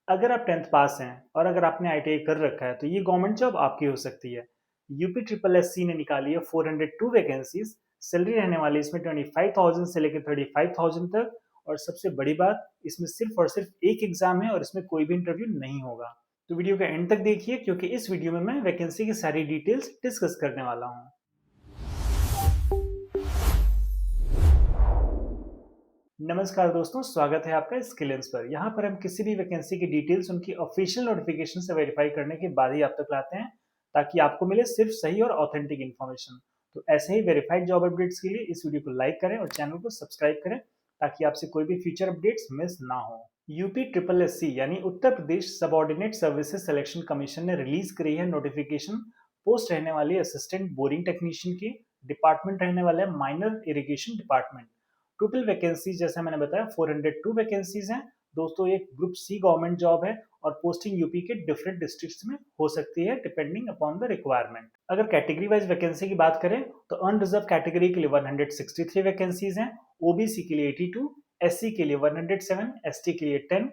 अगर आप 10th पास हैं और अगर आपने आईटीआई कर रखा है तो ये गवर्नमेंट जॉब आपकी हो सकती है। यूपी ट्रिपल एससी ने निकाली है 402 वैकेंसीज। सैलरी रहने वाली है इसमें 25,000 से लेकर 35,000 तक। और सबसे बड़ी बात, इसमें सिर्फ और सिर्फ एक एग्जाम है और इसमें कोई भी इंटरव्यू नहीं होगा। तो वीडियो का एंड तक देखिए क्योंकि इस वीडियो में मैं वैकेंसी की सारी डिटेल्स डिस्कस करने वाला हूँ। नमस्कार दोस्तों, स्वागत है आपका स्किलेंस पर। यहाँ पर हम किसी भी वैकेंसी की डिटेल्स उनकी ऑफिशियल नोटिफिकेशन से वेरीफाई करने के बाद ही आप तक लाते हैं, ताकि आपको मिले सिर्फ सही और ऑथेंटिक इन्फॉर्मेशन। तो ऐसे ही वेरीफाइड जॉब अपडेट्स के लिए इस वीडियो को लाइक करें और चैनल को सब्सक्राइब करें, ताकि आपसे कोई भी फ्यूचर अपडेट्स मिस ना हो। यूपी ट्रिपल एस सी यानी Uttar Pradesh subordinate services selection commission ने रिलीज करी है नोटिफिकेशन। पोस्ट रहने वाली असिस्टेंट बोरिंग टेक्नीशियन की। डिपार्टमेंट रहने वाला है minor irrigation department. Total vacancies जैसा मैंने बताया 402 वैकेंसीज हैं। दोस्तों, एक ग्रुप सी गवर्नमेंट जॉब है और पोस्टिंग यूपी के डिफरेंट डिस्ट्रिक्ट्स में हो सकती है डिपेंडिंग अपॉन द रिक्वायरमेंट। अगर कैटेगरी वाइज वैकेंसी की बात करें तो अनरिजर्व कैटेगरी के लिए 163 वैकेंसीज हैं, ओबीसी के लिए 82, एससी के लिए 107, एसटी के लिए 10,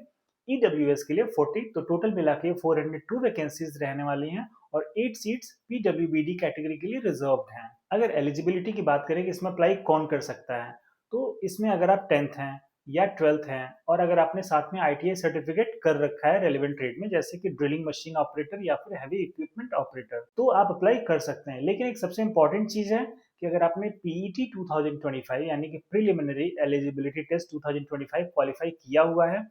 ईडब्ल्यूएस के लिए 40। तो टोटल मिला के 402 वैकेंसीज रहने वाली हैं और 8 सीट्स पीडब्ल्यूबीडी कैटेगरी के लिए रिजर्व्ड हैं। अगर एलिजिबिलिटी की बात करें कि इसमें अप्लाई कौन कर सकता है, तो इसमें अगर आप 10th हैं या 12th हैं और अगर आपने साथ में आईटीआई सर्टिफिकेट कर रखा है रेलिवेंट ट्रेड में, जैसे कि ड्रिलिंग मशीन ऑपरेटर या फिर हैवी इक्विपमेंट ऑपरेटर, तो आप अप्लाई कर सकते हैं। लेकिन एक सबसे इंपॉर्टेंट चीज है कि अगर आपने पीईटी 2025 यानी कि प्रीलिमिनरी एलिजिबिलिटी टेस्ट 2025 क्वालिफाई किया हुआ है,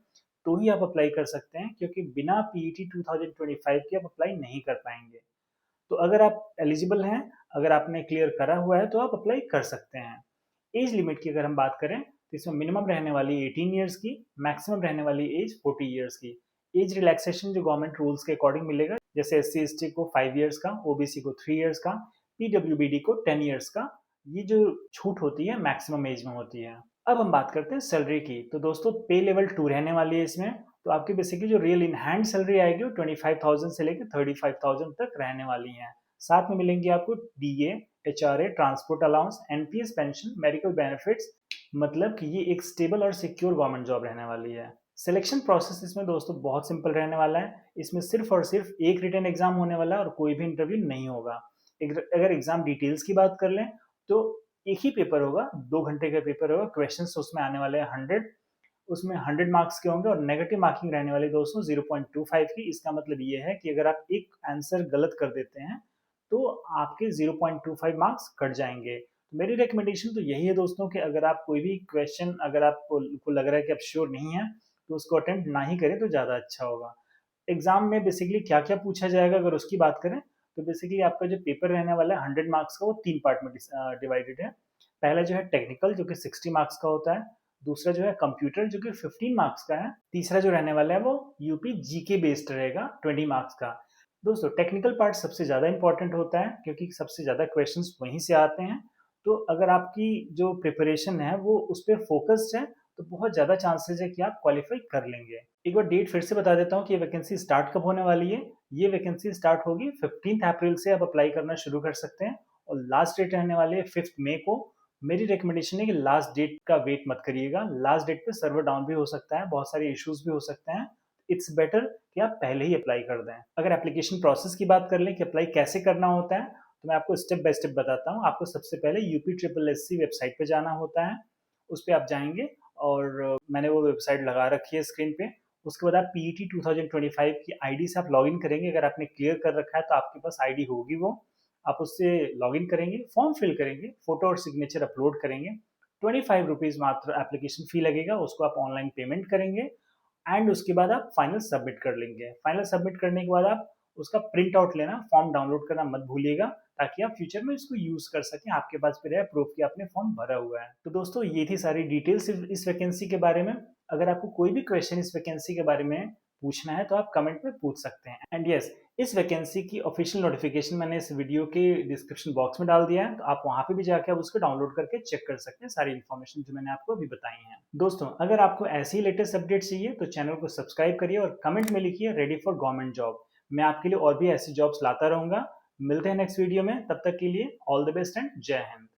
तो ही आप अप्लाई कर सकते हैं, क्योंकि बिना पीईटी 2025 के आप अप्लाई नहीं कर पाएंगे। तो अगर आप एलिजिबल हैं, अगर आपने क्लियर करा हुआ है, तो आप अप्लाई कर सकते हैं। एज लिमिट की अगर हम बात करें तो इसमें मिनिमम रहने वाली 18 ईयर्स की, मैक्सिमम रहने वाली एज 40 ईयर्स की। एज रिलैक्सेशन जो गवर्नमेंट रूल्स के अकॉर्डिंग मिलेगा, जैसे एससी एसटी को 5 ईयर्स का, ओबीसी को 3 ईयर्स का, पीडब्ल्यूबीडी को 10 ईयर्स का। ये जो छूट होती है मैक्सिमम एज में होती है। अब हम बात करते हैं सैलरी की। तो दोस्तों, पे लेवल 2 रहने वाली है इसमें। तो आपकी बेसिकली जो रियल इन हैंड सैलरी आएगी वो 25,000 से लेकर 35,000 तक रहने वाली है। साथ में मिलेंगी आपको DA, HRA, transport allowance, NPS pension, medical benefits. मतलब कि ये एक स्टेबल और सिक्योर गवर्नमेंट जॉब रहने वाली है। सिलेक्शन प्रोसेस इसमें दोस्तों बहुत सिंपल रहने वाला है। इसमें सिर्फ और सिर्फ एक रिटन एग्जाम होने वाला है और कोई भी इंटरव्यू नहीं होगा। अगर एग्जाम डिटेल्स की बात कर लें तो एक ही पेपर होगा, 2 घंटे का पेपर होगा। क्वेश्चन उसमें आने वाले हैं 100, उसमें 100 मार्क्स के होंगे और नेगेटिव मार्किंग रहने वाली दोस्तों 0.25 की। इसका मतलब ये है कि अगर आप एक आंसर गलत कर देते हैं तो आपके 0.25 मार्क्स कट जाएंगे। तो मेरी रिकमेंडेशन तो यही है दोस्तों कि अगर आप कोई भी क्वेश्चन, अगर आपको लग रहा है कि आप श्योर नहीं है, तो उसको अटेम्प्ट ना ही करें तो ज़्यादा अच्छा होगा। एग्जाम में बेसिकली क्या क्या पूछा जाएगा अगर उसकी बात करें तो बेसिकली आपका जो पेपर रहने वाला है 100 मार्क्स का, वो 3 पार्ट में डिवाइडेड है। पहला जो है टेक्निकल, जो कि 60 मार्क्स का होता है। दूसरा जो है कंप्यूटर, जो कि 15 मार्क्स का है। तीसरा जो रहने वाला है वो यूपी जीके बेस्ड रहेगा, 20 मार्क्स का। दोस्तों, टेक्निकल पार्ट सबसे ज़्यादा इंपॉर्टेंट होता है क्योंकि सबसे ज़्यादा क्वेश्चंस वहीं से आते हैं। तो अगर आपकी जो प्रिपरेशन है वो उस पर फोकस्ड है, तो बहुत ज़्यादा चांसेस है कि आप क्वालिफाई कर लेंगे। एक बार डेट फिर से बता देता हूँ कि ये वैकेंसी स्टार्ट कब होने वाली है। ये वैकेंसी स्टार्ट होगी 15 अप्रैल से, आप अप्लाई करना शुरू कर सकते हैं और लास्ट डेट रहने वाली है 5 मई को। मेरी रिकमेंडेशन है कि लास्ट डेट का वेट मत करिएगा। लास्ट डेट पे सर्वर डाउन भी हो सकता है, बहुत सारे इश्यूज भी हो सकते हैं। इट्स बेटर कि आप पहले ही अप्लाई कर दें। अगर एप्लीकेशन प्रोसेस की बात कर लें कि अप्लाई कैसे करना होता है, तो मैं आपको स्टेप बाय स्टेप बताता हूँ। आपको सबसे पहले UP triple S C website पे जाना होता है। उस पर आप जाएंगे और मैंने वो वेबसाइट लगा रखी है स्क्रीन पे। उसके बाद आप पीईटी 2025 की आईडी से आप लॉगिन करेंगे। अगर आपने क्लियर कर रखा है तो आपके पास आईडी होगी वो। आप उससे लॉगिन करेंगे, फॉर्म फिल करेंगे, फोटो और सिग्नेचर अपलोड करेंगे। 25 रुपीज़ मात्र एप्लीकेशन फी लगेगा, उसको आप ऑनलाइन पेमेंट करेंगे एंड उसके बाद आप फाइनल सबमिट कर लेंगे। फाइनल सबमिट करने के बाद आप उसका प्रिंट आउट लेना, फॉर्म डाउनलोड करना मत भूलिएगा, ताकि आप फ्यूचर में इसको यूज कर सकें, आपके पास भी रहे प्रूफ कि आपने फॉर्म भरा हुआ है। तो दोस्तों, ये थी सारी डिटेल्स इस वैकेंसी के बारे में। अगर आपको कोई भी क्वेश्चन इस वैकेंसी के बारे में पूछना है तो आप कमेंट में पूछ सकते हैं। एंड यस, इस वैकेंसी की ऑफिशियल नोटिफिकेशन मैंने इस वीडियो के डिस्क्रिप्शन बॉक्स में डाल दिया है, तो आप वहां पे भी जाकर आप उसको डाउनलोड करके चेक कर सकते हैं सारी इन्फॉर्मेशन जो मैंने आपको अभी बताई है। दोस्तों, अगर आपको ऐसी ही लेटेस्ट अपडेट चाहिए तो चैनल को सब्सक्राइब करिए और कमेंट में लिखिए रेडी फॉर गवर्नमेंट जॉब। मैं आपके लिए और भी ऐसी जॉब्स लाता रहूंगा। मिलते हैं नेक्स्ट वीडियो में, तब तक के लिए ऑल द बेस्ट एंड जय हिंद।